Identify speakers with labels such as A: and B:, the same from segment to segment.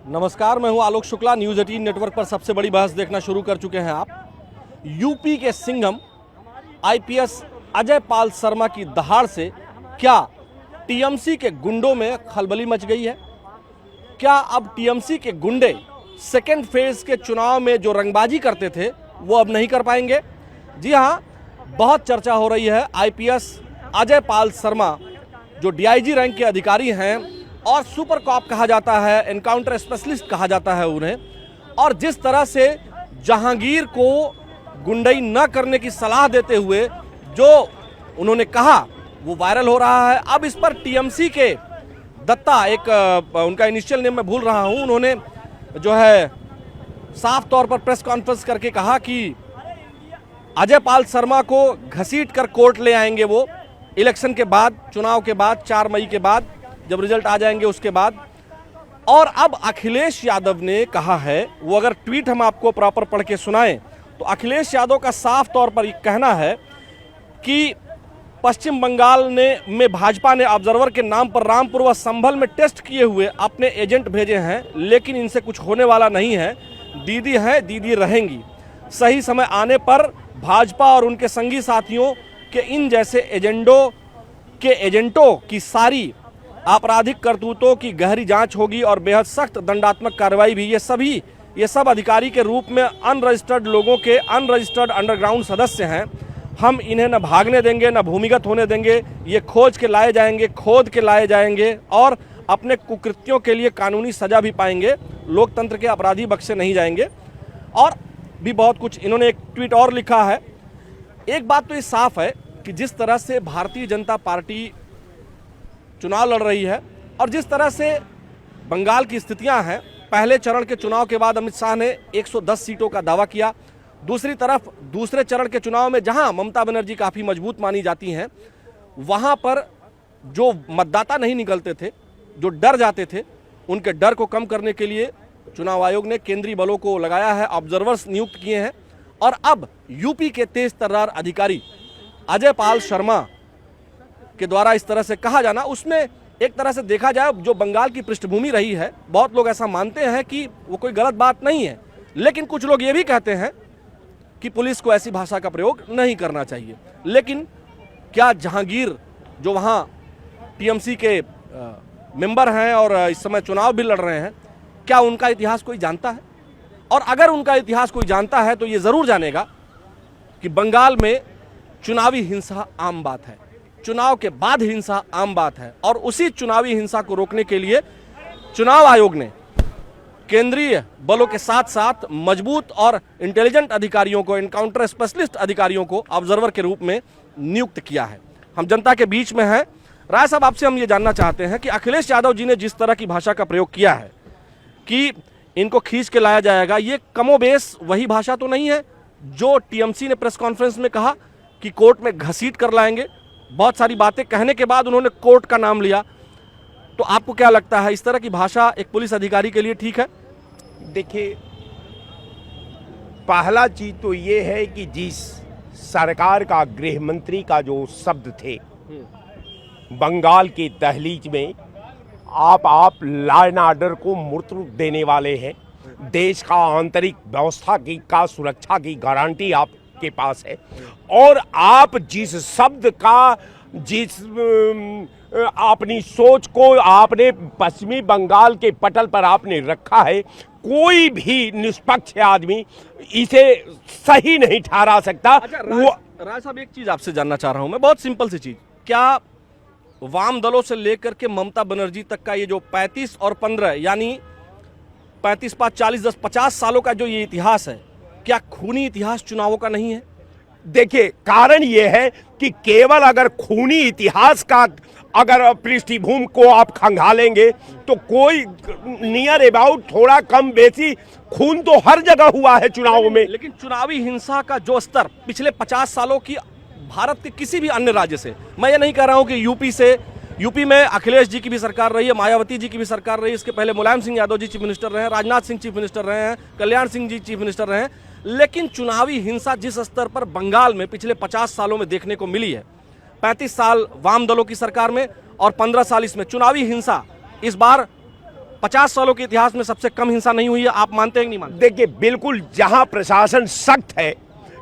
A: नमस्कार, मैं हूं आलोक शुक्ला। न्यूज़ 18 नेटवर्क पर सबसे बड़ी बहस देखना शुरू कर चुके हैं आप। यूपी के सिंघम आईपीएस अजय पाल शर्मा की दहाड़ से क्या टीएमसी के गुंडों में खलबली मच गई है? क्या अब टीएमसी के गुंडे सेकेंड फेज के चुनाव में जो रंगबाजी करते थे वो अब नहीं कर पाएंगे? जी हां, बहुत चर्चा हो रही है। आईपीएस अजय पाल शर्मा जो डीआईजी रैंक के अधिकारी हैं और सुपर कॉप कहा जाता है, एनकाउंटर स्पेशलिस्ट कहा जाता है उन्हें, और जिस तरह से जहांगीर को गुंडई न करने की सलाह देते हुए जो उन्होंने कहा वो वायरल हो रहा है। अब इस पर टीएमसी के दत्ता, एक उनका इनिशियल नेम मैं भूल रहा हूं, उन्होंने जो है साफ तौर पर प्रेस कॉन्फ्रेंस करके कहा कि अजय पाल शर्मा को घसीट कर कोर्ट ले आएंगे वो इलेक्शन के बाद, चुनाव के बाद, 4 मई के बाद, जब रिजल्ट आ जाएंगे उसके बाद। और अब अखिलेश यादव ने कहा है, वो अगर ट्वीट हम आपको प्रॉपर पढ़ के सुनाएं तो अखिलेश यादव का साफ तौर पर कहना है कि पश्चिम बंगाल में भाजपा ने ऑब्जर्वर के नाम पर रामपुर व संभल में टेस्ट किए हुए अपने एजेंट भेजे हैं, लेकिन इनसे कुछ होने वाला नहीं है। दीदी है, दीदी रहेंगी। सही समय आने पर भाजपा और उनके संगी साथियों के इन जैसे एजेंटों की सारी आपराधिक करतूतों की गहरी जांच होगी और बेहद सख्त दंडात्मक कार्रवाई भी। ये सब अधिकारी के रूप में अनरजिस्टर्ड लोगों के अनरजिस्टर्ड अंडरग्राउंड सदस्य हैं। हम इन्हें न भागने देंगे, न भूमिगत होने देंगे। ये खोज के लाए जाएंगे, खोद के लाए जाएंगे और अपने कुकृत्यों के लिए कानूनी सजा भी पाएंगे। लोकतंत्र के अपराधी बख्शे नहीं जाएंगे। और भी बहुत कुछ इन्होंने एक ट्वीट और लिखा है। एक बात तो ये साफ है कि जिस तरह से भारतीय जनता पार्टी चुनाव लड़ रही है और जिस तरह से बंगाल की स्थितियां हैं, पहले चरण के चुनाव के बाद अमित शाह ने 110 सीटों का दावा किया। दूसरी तरफ दूसरे चरण के चुनाव में जहां ममता बनर्जी काफ़ी मजबूत मानी जाती हैं, वहां पर जो मतदाता नहीं निकलते थे, जो डर जाते थे, उनके डर को कम करने के लिए चुनाव आयोग ने केंद्रीय बलों को लगाया है, ऑब्जर्वर्स नियुक्त किए हैं। और अब यूपी के तेज तर्रार अधिकारी अजय पाल शर्मा के द्वारा इस तरह से कहा जाना, उसमें एक तरह से देखा जाए जो बंगाल की पृष्ठभूमि रही है, बहुत लोग ऐसा मानते हैं कि वो कोई गलत बात नहीं है, लेकिन कुछ लोग ये भी कहते हैं कि पुलिस को ऐसी भाषा का प्रयोग नहीं करना चाहिए। लेकिन क्या जहांगीर जो वहाँ टीएमसी के मेंबर हैं और इस समय चुनाव भी लड़ रहे हैं, क्या उनका इतिहास कोई जानता है? और अगर उनका इतिहास कोई जानता है तो ये ज़रूर जानेगा कि बंगाल में चुनावी हिंसा आम बात है, चुनाव के बाद हिंसा आम बात है। और उसी चुनावी हिंसा को रोकने के लिए चुनाव आयोग ने केंद्रीय बलों के साथ साथ मजबूत और इंटेलिजेंट अधिकारियों को, एनकाउंटर स्पेशलिस्ट अधिकारियों को ऑब्जर्वर के रूप में नियुक्त किया है। हम जनता के बीच में हैं। राय साहब, आपसे हम ये जानना चाहते हैं कि अखिलेश यादव जी ने जिस तरह की भाषा का प्रयोग किया है कि इनको खींच के लाया जाएगा, ये कमोबेश वही भाषा तो नहीं है जो टीएमसी ने प्रेस कॉन्फ्रेंस में कहा कि कोर्ट में घसीट कर लाएंगे? बहुत सारी बातें कहने के बाद उन्होंने कोर्ट का नाम लिया। तो आपको क्या लगता है, इस तरह की भाषा एक पुलिस अधिकारी के लिए ठीक है?
B: देखिए, पहला चीज तो ये है कि जिस सरकार का गृह मंत्री का जो शब्द थे बंगाल की दहलीज में, आप लॉ एंड ऑर्डर को मूर्त रूप देने वाले हैं, देश का आंतरिक व्यवस्था की का सुरक्षा की गारंटी आपके पास है, और आप जिस शब्द का, जिस अपनी सोच को आपने पश्चिमी बंगाल के पटल पर आपने रखा है, कोई भी निष्पक्ष आदमी इसे सही नहीं ठहरा सकता।
A: अच्छा, राय साहब, एक चीज आपसे जानना चाह रहा हूं मैं, बहुत सिंपल सी चीज। क्या वाम दलों से लेकर के ममता बनर्जी तक का ये जो 35 और 15 यानी 35, 5, 40, 10, 50 सालों का जो ये इतिहास है, क्या खूनी इतिहास चुनावों का नहीं है?
B: देखिए, कारण ये है कि केवल अगर खूनी इतिहास का अगर पृष्ठभूमि को आप खंगालेंगे तो कोई नियर अबाउट थोड़ा कम बेसी खून तो हर जगह हुआ है चुनावों में।
A: लेकिन चुनावी हिंसा का जो स्तर पिछले 50 सालों की भारत के किसी भी अन्य राज्य से, मैं ये नहीं कह रहा हूं कि यूपी में अखिलेश जी की भी सरकार रही है, मायावती जी की भी सरकार रही है, इसके पहले मुलायम सिंह यादव जी चीफ मिनिस्टर रहे हैं, राजनाथ सिंह चीफ मिनिस्टर रहे हैं, कल्याण सिंह जी चीफ मिनिस्टर रहे हैं, लेकिन चुनावी हिंसा जिस स्तर पर बंगाल में पिछले 50 सालों में देखने को मिली है, 35 साल वाम दलों की सरकार में और 15 साल इसमें, चुनावी हिंसा इस बार 50 सालों के इतिहास में सबसे कम हिंसा नहीं हुई है, आप मानते हैं कि नहीं मानते?
B: देखिए, बिल्कुल जहां प्रशासन सख्त है,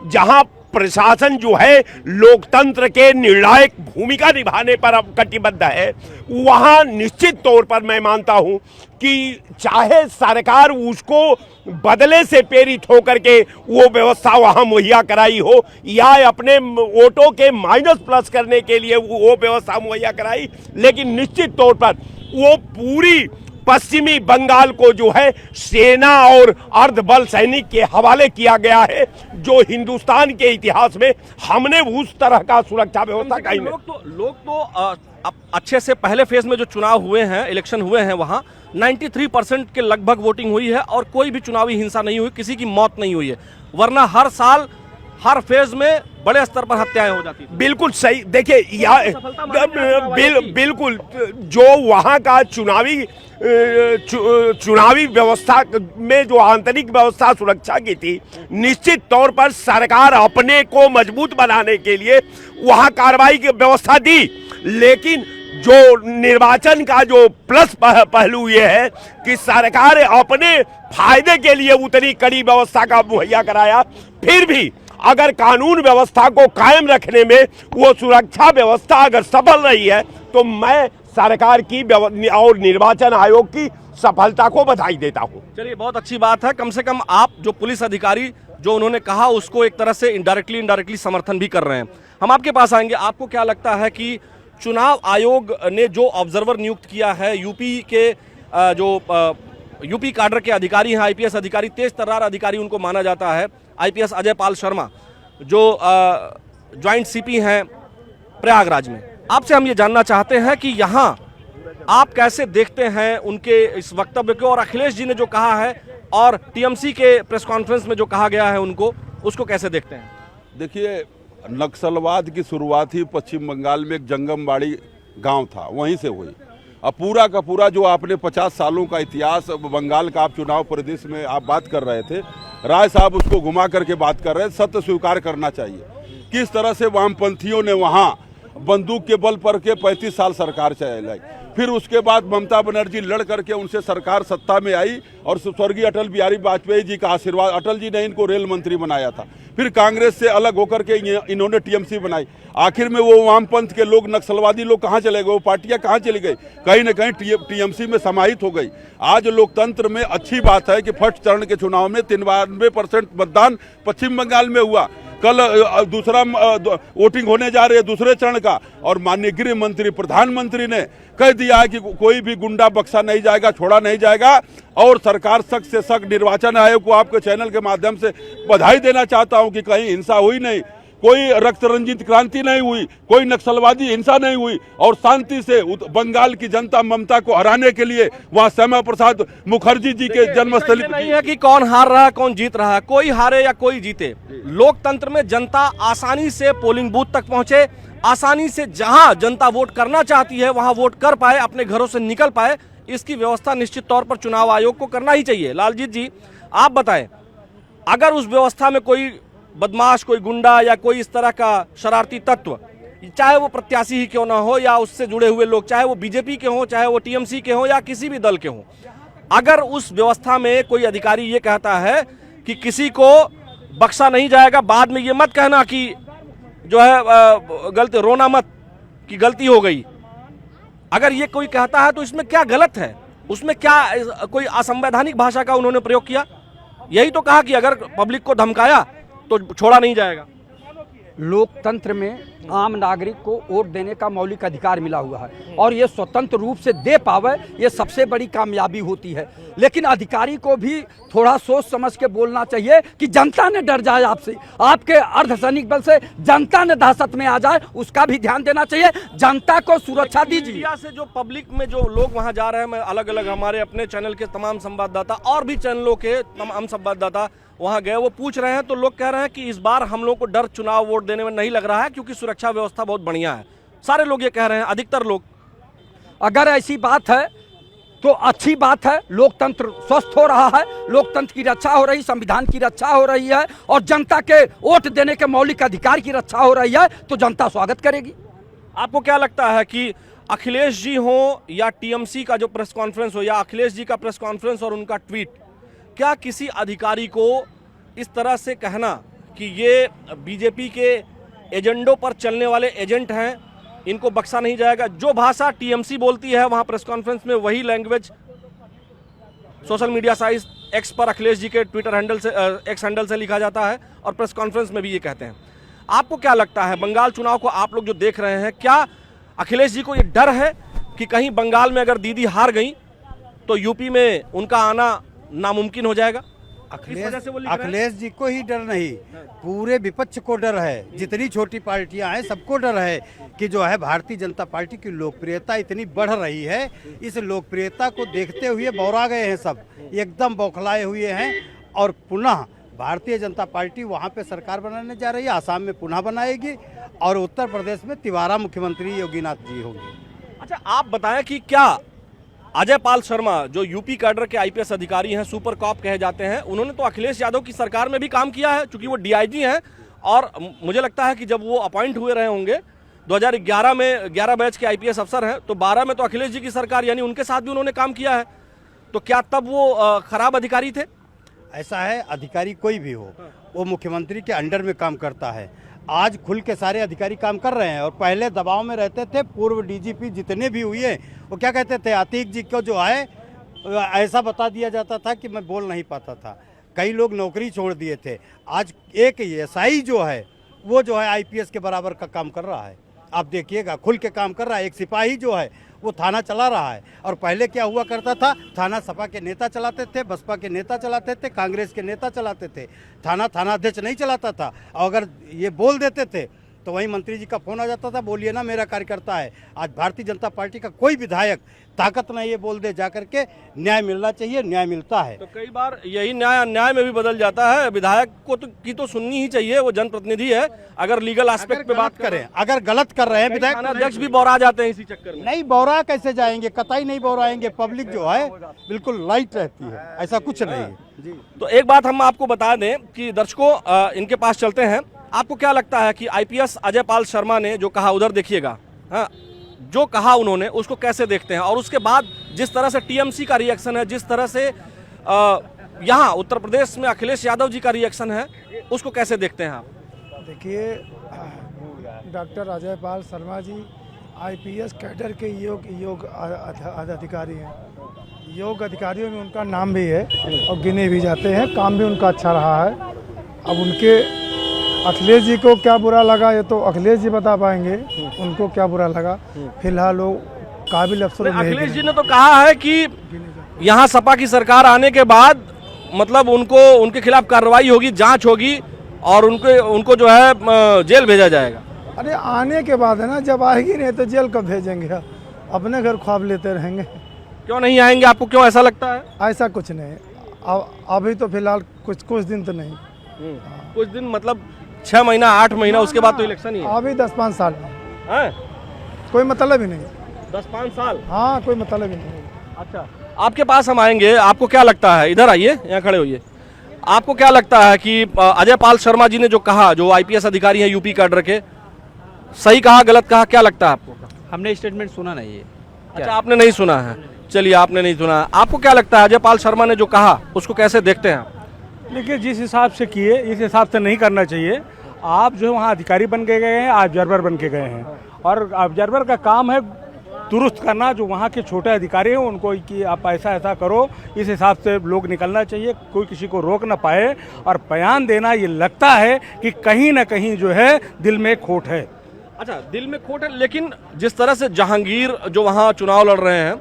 B: जहां प्रशासन जो है लोकतंत्र के निर्णायक भूमिका निभाने पर अब कटिबद्ध है, वहां निश्चित तौर पर मैं मानता हूं कि चाहे सरकार उसको बदले से प्रेरित होकर के वो व्यवस्था वहां मुहैया कराई हो, या अपने वोटों के माइनस प्लस करने के लिए वो व्यवस्था मुहैया कराई, लेकिन निश्चित तौर पर वो पूरी पश्चिमी बंगाल को जो है सेना और अर्धबल सैनिक के हवाले किया गया है, जो हिंदुस्तान के इतिहास में हमने उस तरह का सुरक्षा व्यवस्था कहीं नहीं।
A: लोग तो अब अच्छे से पहले फेज में जो चुनाव हुए हैं, इलेक्शन हुए हैं, वहां 93% के लगभग वोटिंग हुई है और कोई भी चुनावी हिंसा नहीं हुई, किसी की मौत नहीं हुई है, वरना हर साल हर फेज में बड़े स्तर पर हत्याएं हो जाती थी।
B: बिल्कुल सही। देखिए, बिल्कुल जो वहां का चुनावी व्यवस्था में जो आंतरिक व्यवस्था सुरक्षा की थी, निश्चित तौर पर सरकार अपने को मजबूत बनाने के लिए वहां कार्रवाई की व्यवस्था दी, लेकिन जो निर्वाचन का जो प्लस पहलू ये है कि सरकार अपने फायदे के लिए उतनी कड़ी व्यवस्था का मुहैया कराया। फिर भी अगर कानून व्यवस्था को कायम रखने में वो सुरक्षा व्यवस्था अगर सफल रही है, तो मैं सरकार की और निर्वाचन आयोग की सफलता को बधाई देता हूं।
A: चलिए, बहुत अच्छी बात है, कम से कम आप जो पुलिस अधिकारी जो उन्होंने कहा उसको एक तरह से इनडायरेक्टली समर्थन भी कर रहे हैं। हम आपके पास आएंगे, आपको क्या लगता है कि चुनाव आयोग ने जो ऑब्जर्वर नियुक्त किया है, यूपी के यूपी काडर के अधिकारी हैं, आईपीएस अधिकारी, तेज तर्रार अधिकारी उनको माना जाता है, आईपीएस अजय पाल शर्मा जो ज्वाइंट सीपी हैं प्रयागराज में, आपसे हम ये जानना चाहते हैं कि यहाँ आप कैसे देखते हैं उनके इस वक्तव्य को, और अखिलेश जी ने जो कहा है और टीएमसी के प्रेस कॉन्फ्रेंस में जो कहा गया है उनको, उसको कैसे देखते हैं?
C: देखिए, नक्सलवाद की शुरुआत ही पश्चिम बंगाल में एक जंगमबाड़ी गांव था, वहीं से हुई। अब पूरा का पूरा जो आपने 50 सालों का इतिहास बंगाल का आप चुनाव परिदृश्य में आप बात कर रहे थे, राय साहब उसको घुमा करके बात कर रहे हैं। सत्य स्वीकार करना चाहिए किस तरह से वामपंथियों ने वहां बंदूक के बल पर के 35 साल सरकार चलाई, फिर उसके बाद ममता बनर्जी लड़ करके उनसे सरकार सत्ता में आई और स्वर्गीय अटल बिहारी वाजपेयी जी का आशीर्वाद, अटल जी ने इनको रेल मंत्री बनाया था, फिर कांग्रेस से अलग होकर के इन्होंने टीएमसी बनाई। आखिर में वो वामपंथ के लोग, नक्सलवादी लोग कहाँ चले गए, वो पार्टियां कहाँ चली गई? कहीं न कहीं टीएमसी में समाहित हो गई। आज लोकतंत्र में अच्छी बात है कि फर्स्ट चरण के चुनाव में 93% मतदान पश्चिम बंगाल में हुआ। कल दूसरा वोटिंग होने जा रही है दूसरे चरण का, और माननीय गृह मंत्री, प्रधानमंत्री ने कह दिया है कि कोई भी गुंडा बख्शा नहीं जाएगा, छोड़ा नहीं जाएगा। और सरकार सख्त से सख्त, निर्वाचन आयोग को आपके चैनल के माध्यम से बधाई देना चाहता हूं कि कहीं हिंसा हुई नहीं, कोई रक्त रंजित क्रांति नहीं हुई, कोई नक्सलवादी हिंसा नहीं हुई, और शांति से बंगाल की जनता ममता को हराने के लिए वहां श्यामा प्रसाद मुखर्जी जी के जन्मस्थल
A: नहीं है कि कौन हार रहा है कौन जीत रहा है, कोई हारे या कोई जीते, लोकतंत्र में जनता आसानी से पोलिंग बूथ तक पहुंचे, आसानी से जहां जनता वोट करना चाहती है वहां वोट कर पाए, अपने घरों से निकल पाए, इसकी व्यवस्था निश्चित तौर पर चुनाव आयोग को करना ही चाहिए। लालजीत जी, आप बताएं, अगर उस व्यवस्था में कोई बदमाश, कोई गुंडा या कोई इस तरह का शरारती तत्व, चाहे वो प्रत्याशी ही क्यों ना हो या उससे जुड़े हुए लोग, चाहे वो बीजेपी के हों, चाहे वो टीएमसी के हों या किसी भी दल के हों, अगर उस व्यवस्था में कोई अधिकारी ये कहता है कि किसी को बख्शा नहीं जाएगा, बाद में ये मत कहना कि जो है गलती, रोना मत कि गलती हो गई, अगर ये कोई कहता है तो इसमें क्या गलत है? उसमें क्या कोई असंवैधानिक भाषा का उन्होंने प्रयोग किया? यही तो कहा कि अगर पब्लिक को धमकाया तो छोड़ा नहीं जाएगा।
D: लोकतंत्र में आम नागरिक को वोट देने का मौलिक अधिकार मिला हुआ है और ये स्वतंत्र रूप से दे पावे, ये सबसे बड़ी कामयाबी होती है। लेकिन अधिकारी को भी थोड़ा सोच समझ के बोलना चाहिए कि जनता ने डर जाए आपसे, आपके अर्धसैनिक बल से जनता ने दहशत में आ जाए, उसका भी ध्यान देना चाहिए। जनता को सुरक्षा दीजिए।
A: मीडिया से जो पब्लिक में जो लोग वहां जा रहे हैं, मैं अलग अलग हमारे अपने चैनल के तमाम संवाददाता और भी चैनलों के तमाम संवाददाता वहां गए, वो पूछ रहे हैं, तो लोग कह रहे हैं कि इस बार हम लोग को डर चुनाव वोट देने में नहीं लग रहा है क्योंकि सुरक्षा व्यवस्था बहुत बढ़िया है। सारे लोग ये कह रहे हैं, अधिकतर लोग।
D: अगर ऐसी बात है तो अच्छी बात है, लोकतंत्र स्वस्थ हो रहा है, लोकतंत्र की रक्षा हो रही, संविधान की रक्षा हो रही है और जनता के वोट देने के मौलिक अधिकार की रक्षा हो रही है, तो जनता स्वागत करेगी।
A: आपको क्या लगता है कि अखिलेश जी हो या टीएमसी का जो प्रेस कॉन्फ्रेंस हो या अखिलेश जी का प्रेस कॉन्फ्रेंस और उनका ट्वीट, क्या किसी अधिकारी को इस तरह से कहना कि ये बीजेपी के एजेंडों पर चलने वाले एजेंट हैं, इनको बख्शा नहीं जाएगा? जो भाषा टीएमसी बोलती है वहां प्रेस कॉन्फ्रेंस में वही language social media site x पर अखिलेश जी के ट्विटर हैंडल से एक्स हैंडल से लिखा जाता है और प्रेस कॉन्फ्रेंस में भी ये कहते हैं। आपको क्या लगता है, बंगाल चुनाव को आप लोग जो देख रहे हैं, क्या अखिलेश जी को ये डर है कि कहीं बंगाल में अगर दीदी हार गई तो यूपी में उनका आना नामुमकिन हो जाएगा? इस वजह से वो लिख रहे हैं?
E: अखिलेश जी को ही डर नहीं, पूरे विपक्ष को डर है। जितनी छोटी पार्टियां हैं सबको डर है कि जो है भारतीय जनता पार्टी की लोकप्रियता इतनी बढ़ रही है। इस लोकप्रियता को देखते हुए बौरा गए हैं, सब एकदम बौखलाए हुए हैं। और पुनः भारतीय जनता पार्टी वहां पे सरकार बनाने जा रही है, आसाम में पुनः बनाएगी और उत्तर प्रदेश में तिवारा मुख्यमंत्री योगीनाथ जी होंगे।
A: अच्छा, आप बताएं कि क्या अजय पाल शर्मा जो यूपी कैडर के आईपीएस अधिकारी हैं, सुपर कॉप कहे जाते हैं, उन्होंने तो अखिलेश यादव की सरकार में भी काम किया है, चूंकि वो डीआईजी हैं। और मुझे लगता है कि जब वो अपॉइंट हुए रहे होंगे 2011 में, 11 बैच के आईपीएस अफसर हैं, तो 12 में तो अखिलेश जी की सरकार यानी उनके साथ भी उन्होंने काम किया है। तो क्या तब वो खराब अधिकारी थे?
E: ऐसा है, अधिकारी कोई भी हो वो मुख्यमंत्री के अंडर में काम करता है। आज खुल के सारे अधिकारी काम कर रहे हैं और पहले दबाव में रहते थे। पूर्व डीजीपी जितने भी हुए वो क्या कहते थे, अतीक जी को जो है ऐसा बता दिया जाता था कि मैं बोल नहीं पाता था। कई लोग नौकरी छोड़ दिए थे। आज एक एसआई जो है वो जो है आईपीएस के बराबर का काम कर रहा है। आप देखिएगा, खुल के काम कर रहा है। एक सिपाही जो है वो थाना चला रहा है। और पहले क्या हुआ करता था, थाना सपा के नेता चलाते थे, बसपा के नेता चलाते थे, कांग्रेस के नेता चलाते थे। थाना अध्यक्ष नहीं चलाता था। और अगर ये बोल देते थे तो वहीं मंत्री जी का फोन आ जाता था, बोलिए ना मेरा कार्यकर्ता है। आज भारतीय जनता पार्टी का कोई विधायक ताकत नहीं ये बोल दे जाकर के न्याय मिलना चाहिए, न्याय मिलता है।
A: तो कई बार यही न्याय अन्याय में भी बदल जाता है। विधायक को की तो सुननी ही चाहिए, वो जनप्रतिनिधि है। अगर लीगल एस्पेक्ट पे बात करें,
E: अगर गलत कर रहे हैं विधायक,
A: अध्यक्ष भी बौरा जाते हैं इसी चक्कर में।
E: नहीं बौरा कैसे जाएंगे, कतई नहीं बौराएंगे। पब्लिक जो है बिल्कुल लाइट रहती है, ऐसा कुछ नहीं है।
A: तो एक बात हम आपको बता दें कि दर्शकों, इनके पास चलते हैं। आपको क्या लगता है कि आईपीएस अजय पाल शर्मा ने जो कहा, उधर देखिएगा, हाँ, जो कहा उन्होंने उसको कैसे देखते हैं? और उसके बाद जिस तरह से टीएमसी का रिएक्शन है, जिस तरह से यहाँ उत्तर प्रदेश में अखिलेश यादव जी का रिएक्शन है, उसको कैसे देखते हैं आप?
F: देखिए, doctor Ajay Pal Sharma ji IPS cadre के योग अधिकारी हैं। योग अधिकारियों में उनका नाम भी है और गिने भी जाते हैं। काम भी उनका अच्छा रहा है। अब उनके अखिलेश जी को क्या बुरा लगा ये तो अखिलेश जी बता पाएंगे, उनको क्या बुरा लगा। फिलहाल वो काबिल अफसर
A: अखिलेश जी ने तो कहा है कि यहाँ सपा की सरकार आने के बाद मतलब उनके खिलाफ कार्रवाई होगी, जांच होगी और उनको जो है जेल भेजा जाएगा।
F: अरे आने के बाद है ना, जब आएगी नहीं तो जेल कब भेजेंगे? अपने घर ख्वाब लेते रहेंगे।
A: क्यों नहीं आएंगे? आपको क्यों ऐसा लगता है?
F: ऐसा कुछ नहीं, अभी तो फिलहाल कुछ दिन तो नहीं।
A: कुछ दिन मतलब 6 महीना 8 महीना, उसके बाद तो इलेक्शन ही है।
F: अभी 10-5 साल
A: है,
F: कोई मतलब ही नहीं।
A: 10-5 साल,
F: हाँ, कोई मतलब ही नहीं।
A: अच्छा, आपके पास हम आएंगे। आपको क्या लगता है, इधर आइए, यहाँ खड़े होइए, आपको क्या लगता है कि अजय पाल शर्मा जी ने जो कहा, जो आईपीएस अधिकारी हैं यूपी कैडर के, सही कहा, गलत कहा, क्या लगता है आपको?
D: हमने स्टेटमेंट सुना नहीं है।
A: अच्छा, आपने नहीं सुना है, चलिए, आपने नहीं सुना। आपको क्या लगता है अजय पाल शर्मा ने जो कहा उसको कैसे देखते हैं आप?
G: देखिए, जिस हिसाब से किए इस हिसाब से नहीं करना चाहिए। आप जो वहाँ अधिकारी बन के गए हैं, ऑब्जर्वर बन के गए हैं, और ऑब्जर्वर का काम है दुरुस्त करना जो वहाँ के छोटे अधिकारी हैं उनको, कि आप ऐसा करो, इस हिसाब से लोग निकलना चाहिए, कोई किसी को रोक ना पाए। और बयान देना, ये लगता है कि कहीं ना कहीं जो है दिल में खोट है।
A: अच्छा, दिल में खोट है, लेकिन जिस तरह से जहांगीर जो वहाँ चुनाव लड़ रहे हैं,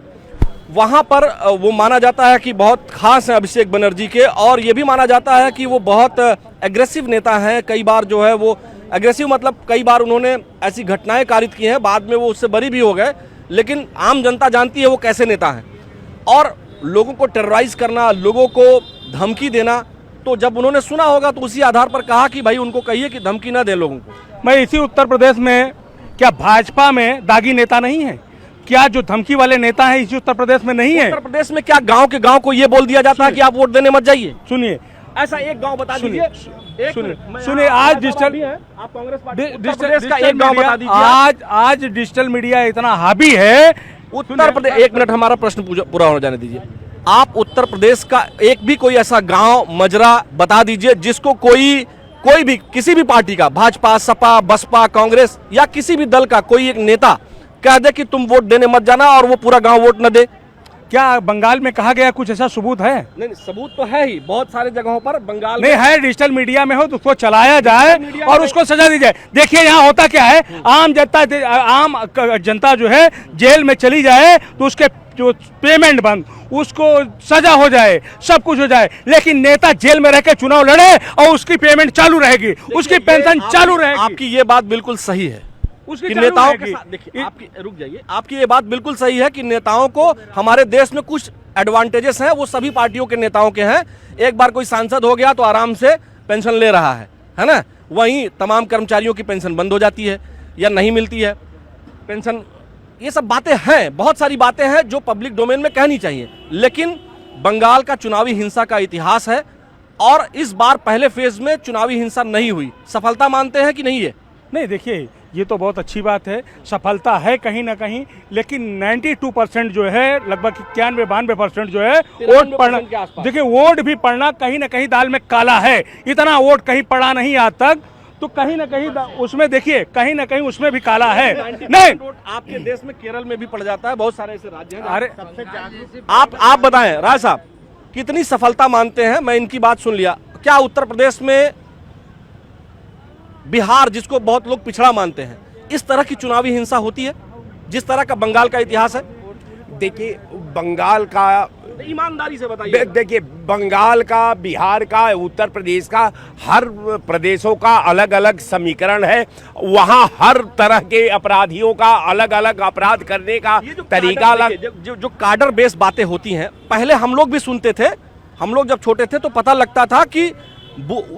A: वहाँ पर वो माना जाता है कि बहुत खास हैं अभिषेक बनर्जी के, और ये भी माना जाता है कि वो बहुत एग्रेसिव नेता हैं। कई बार जो है वो एग्रेसिव मतलब कई बार उन्होंने ऐसी घटनाएं कारित की हैं, बाद में वो उससे बरी भी हो गए, लेकिन आम जनता जानती है वो कैसे नेता हैं। और लोगों को टेरराइज करना, लोगों को धमकी देना, तो जब उन्होंने सुना होगा तो उसी आधार पर कहा कि भाई उनको कहिए कि धमकी ना दें लोगों को।
G: मैं इसी उत्तर प्रदेश में, क्या भाजपा में दागी नेता नहीं है? क्या जो धमकी वाले नेता हैं इसी उत्तर प्रदेश में नहीं है?
A: उत्तर प्रदेश में क्या गांव के गांव को ये बोल दिया जाता है कि आप वोट देने मत जाइए?
G: सुनिए,
A: ऐसा एक गांव बता दीजिए।
G: सुनिए, आज डिजिटल
A: आप कांग्रेस पार्टी उत्तर
G: डिजिटल
A: प्रदेश का एक गांव बता दीजिए।
G: आज डिजिटल मीडिया इतना हावी है।
A: उत्तर प्रदेश, एक मिनट हमारा प्रश्न पूरा होने जाने दीजिए। आप उत्तर प्रदेश का एक भी कोई ऐसा गांव मजरा बता दीजिए जिसको कोई भी किसी भी पार्टी का, भाजपा, सपा, बसपा, कांग्रेस या किसी भी दल का कोई एक नेता कह दे कि तुम वोट देने मत जाना और वो पूरा गांव वोट न दे।
G: क्या बंगाल में कहा गया कुछ ऐसा सबूत है?
A: नहीं, सबूत तो है ही, बहुत सारे जगहों पर बंगाल
G: नहीं है। डिजिटल मीडिया में हो तो उसको चलाया जाए और उसको सजा दी जाए। देखिए यहाँ होता क्या है, आम जनता जो है जेल में चली जाए तो उसके जो पेमेंट बंद, उसको सजा हो जाए, सब कुछ हो जाए, लेकिन नेता जेल में रह के चुनाव लड़े और उसकी पेमेंट चालू रहेगी, उसकी पेंशन चालू रहेगी।
A: आपकी ये बात बिल्कुल सही है कि नेताओं के साथ, देखिए आपकी, रुक जाइए, आपकी ये बात बिल्कुल सही है कि नेताओं को हमारे देश में कुछ एडवांटेजेस हैं, वो सभी पार्टियों के नेताओं के हैं। एक बार कोई सांसद हो गया तो आराम से पेंशन ले रहा है ना। वहीं तमाम कर्मचारियों की पेंशन बंद हो जाती है या नहीं मिलती है पेंशन। ये सब बातें हैं, बहुत सारी बातें हैं जो पब्लिक डोमेन में कहनी चाहिए, लेकिन बंगाल का चुनावी हिंसा का इतिहास है और इस बार पहले फेज में चुनावी हिंसा नहीं हुई। सफलता मानते हैं कि नहीं? है
G: नहीं, देखिए ये तो बहुत अच्छी बात है, सफलता है कहीं ना कहीं, लेकिन 92% जो है, लगभग 91-92% जो है वोट पड़ना, देखिए वोट भी पड़ना कहीं ना कहीं दाल में काला है। इतना वोट कहीं पड़ा नहीं आज तक, तो कहीं ना कहीं उसमें देखिए कहीं ना कहीं उसमें भी काला है। नहीं,
A: आपके देश में केरल में भी पड़ जाता है, बहुत सारे ऐसे राज्य हैं।
G: अरे
A: आप बताएं राय साहब, कितनी सफलता मानते हैं? मैं इनकी बात सुन लिया। क्या उत्तर प्रदेश में, बिहार जिसको बहुत लोग पिछड़ा मानते हैं, इस तरह की चुनावी हिंसा होती है जिस तरह का बंगाल का इतिहास है?
B: देखिए बंगाल का,
A: ईमानदारी से बताइए।
B: देखिए बंगाल का, बिहार का, उत्तर प्रदेश का, हर प्रदेशों का अलग अलग समीकरण है। वहाँ हर तरह के अपराधियों का अलग अलग अपराध करने का तरीका अलग।
A: जो कार्डर बेस्ड बातें होती हैं, पहले हम लोग भी सुनते थे। हम लोग जब छोटे थे तो पता लगता था कि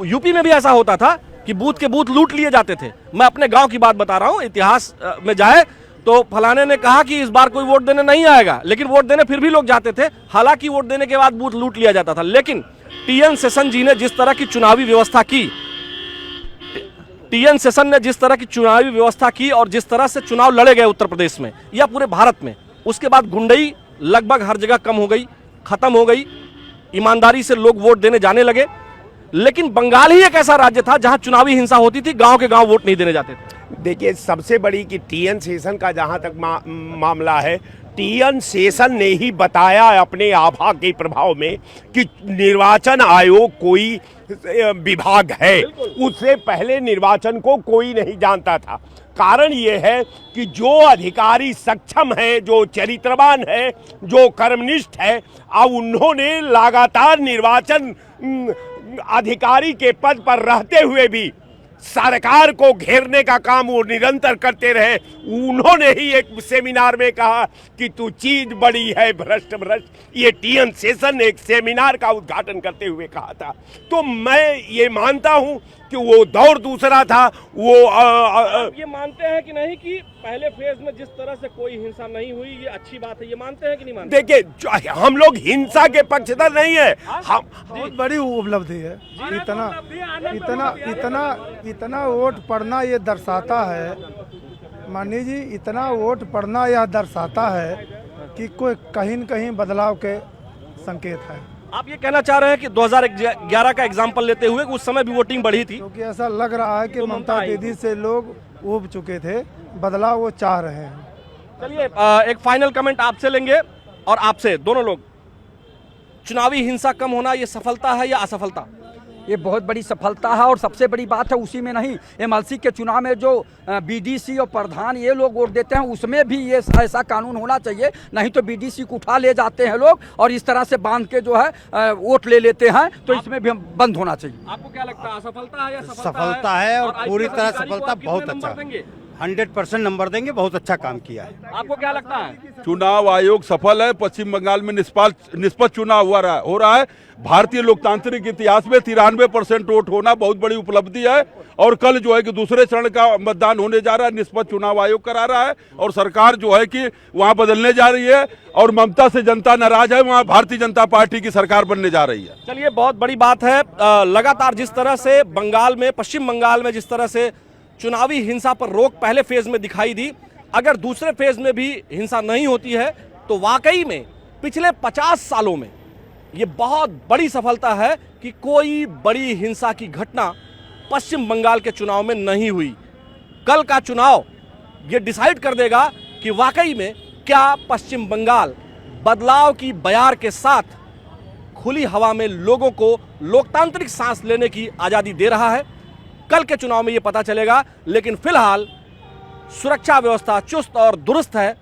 A: यूपी में भी ऐसा होता था कि बूथ के बूथ लूट लिए जाते थे। मैं अपने गांव की बात बता रहा हूं, इतिहास में जाए तो फलाने ने कहा कि इस बार कोई वोट देने नहीं आएगा, लेकिन वोट देने फिर भी लोग जाते थे, हालांकि वोट देने के बाद बूथ लूट लिया जाता था। लेकिन टीएन सेशन जी ने जिस तरह की चुनावी व्यवस्था की, टीएन सेशन ने जिस तरह की चुनावी व्यवस्था की और जिस तरह से चुनाव लड़े गए उत्तर प्रदेश में या पूरे भारत में, उसके बाद गुंडई लगभग हर जगह कम हो गई, खत्म हो गई, ईमानदारी से लोग वोट देने जाने लगे। लेकिन बंगाल ही एक ऐसा राज्य था जहां चुनावी हिंसा होती थी, गांव के गांव वोट नहीं देने जाते थे।
B: देखिए सबसे बड़ी कि टीएन सेशन का जहां तक मामला है, टीएन सेशन ने ही बताया अपने आभा के प्रभाव में कि निर्वाचन आयोग कोई विभाग है। उससे पहले निर्वाचन को कोई नहीं जानता था। कारण ये है कि जो अधिकारी सक्षम है, जो चरित्रवान है, जो कर्मनिष्ठ है, अब उन्होंने लगातार निर्वाचन अधिकारी के पद पर रहते हुए भी सरकार को घेरने का काम वो निरंतर करते रहे। उन्होंने ही एक सेमिनार में कहा कि तू चीज बड़ी है भ्रष्ट भ्रष्ट। ये टीएन सेशन ने एक सेमिनार का उद्घाटन करते हुए कहा था। तो मैं ये मानता हूं कि वो दौर दूसरा था। वो
A: आप ये मानते हैं कि नहीं कि पहले फेज में जिस तरह से कोई हिंसा नहीं हुई, ये अच्छी बात है, ये मानते हैं कि नहीं मानते?
B: देखिए हम लोग हिंसा के पक्षधर नहीं है। हम
F: बहुत बड़ी उपलब्धि है। इतना वोट पड़ना ये दर्शाता है, मानी जी, इतना वोट पड़ना यह दर्शाता है कि कोई कहीं न कहीं बदलाव के संकेत है।
A: आप ये कहना चाह रहे हैं कि 2011 का एग्जाम्पल लेते हुए उस समय भी वोटिंग बढ़ी थी?
F: क्योंकि ऐसा लग रहा है कि ममता दीदी से लोग ऊब चुके थे, बदलाव वो चाह रहे हैं।
A: चलिए एक फाइनल कमेंट आपसे लेंगे और आपसे, दोनों लोग। चुनावी हिंसा कम होना ये सफलता है या असफलता?
D: ये बहुत बड़ी सफलता है और सबसे बड़ी बात है उसी में नहीं, एमएलसी के चुनाव में जो बीडीसी और प्रधान ये लोग वोट देते हैं उसमें भी ये ऐसा कानून होना चाहिए। नहीं तो बीडीसी को उठा ले जाते हैं लोग और इस तरह से बांध के जो है वोट ले लेते हैं, तो इसमें भी बंद होना चाहिए।
A: आपको क्या लगता है, असफलता है या
E: सफलता है और पूरी तरह सफलता बहुत अच्छा। 100% नंबर देंगे, बहुत अच्छा काम किया है।
A: आपको क्या लगता है?
C: चुनाव आयोग सफल है। पश्चिम बंगाल में निष्पक्ष चुनाव हो रहा है। भारतीय लोकतांत्रिक इतिहास में 93% वोट होना बहुत बड़ी उपलब्धि है। और कल जो है कि दूसरे चरण का मतदान होने जा रहा है, निष्पक्ष चुनाव आयोग करा रहा है। और सरकार जो है कि वहां बदलने जा रही है और ममता से जनता नाराज है, वहां भारतीय जनता पार्टी की सरकार बनने जा रही है।
A: चलिए, बहुत बड़ी बात है। लगातार जिस तरह से बंगाल में, पश्चिम बंगाल में जिस तरह से चुनावी हिंसा पर रोक पहले फेज में दिखाई दी, अगर दूसरे फेज में भी हिंसा नहीं होती है तो वाकई में पिछले 50 सालों में ये बहुत बड़ी सफलता है कि कोई बड़ी हिंसा की घटना पश्चिम बंगाल के चुनाव में नहीं हुई। कल का चुनाव ये डिसाइड कर देगा कि वाकई में क्या पश्चिम बंगाल बदलाव की बयार के साथ खुली हवा में लोगों को लोकतांत्रिक सांस लेने की आजादी दे रहा है। कल के चुनाव में यह पता चलेगा। लेकिन फिलहाल सुरक्षा व्यवस्था चुस्त और दुरुस्त है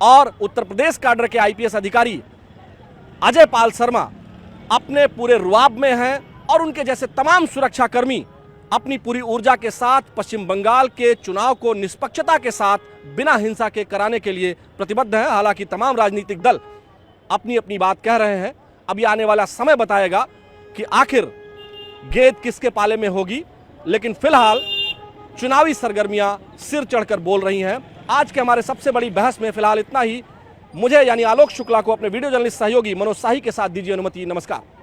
A: और उत्तर प्रदेश कैडर के आईपीएस अधिकारी अजय पाल शर्मा अपने पूरे रुआब में हैं और उनके जैसे तमाम सुरक्षा कर्मी अपनी पूरी ऊर्जा के साथ पश्चिम बंगाल के चुनाव को निष्पक्षता के साथ बिना हिंसा के कराने के लिए प्रतिबद्ध हैं। हालांकि तमाम राजनीतिक दल अपनी अपनी बात कह रहे हैं। अभी आने वाला समय बताएगा कि आखिर गेंद किसके पाले में होगी। लेकिन फिलहाल चुनावी सरगर्मियां सिर चढ़कर बोल रही हैं। आज के हमारे सबसे बड़ी बहस में फिलहाल इतना ही। मुझे यानी आलोक शुक्ला को अपने वीडियो जर्नलिस्ट सहयोगी मनोज शाही के साथ दीजिए अनुमति। नमस्कार।